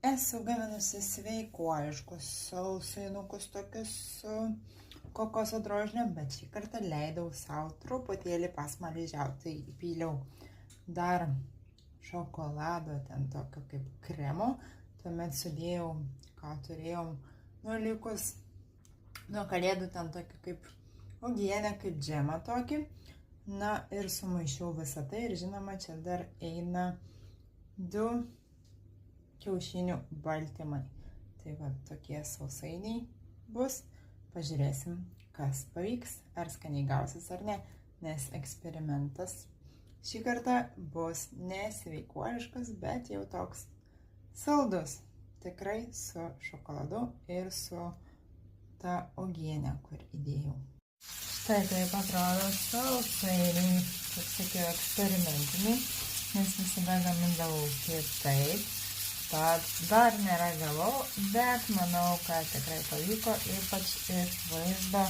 Esu gaminusi sveikuoliškus sausainukus tokius su kokoso drožlėm, bet šį kartą leidau savo truputėlį pasmaližiauti. Tai įpyliau dar šokolado, ten tokio kaip kremo, tuomet sudėjau, ką turėjau, likus nuo kalėdų, ten tokį kaip uogienę, kaip džemą tokį. Na ir sumaišiau visą tai ir žinoma, čia dar eina 2 kiaušinių baltymai. Tai va, tokie sausainiai bus. Pažiūrėsim, kas pavyks, ar skaniai gausis ar ne, nes eksperimentas šį kartą bus nesveikuoliškas, bet jau toks saldus. Tikrai su šokoladu ir su ta uogienė, kur įdėjau. Štai taip atrodo sausainiai, kaip sakiau, eksperimentiniai, nes visada gamindavau kitaip. Tad dar neragavau, bet manau, kad tikrai pavyko, ypač iš vaizdo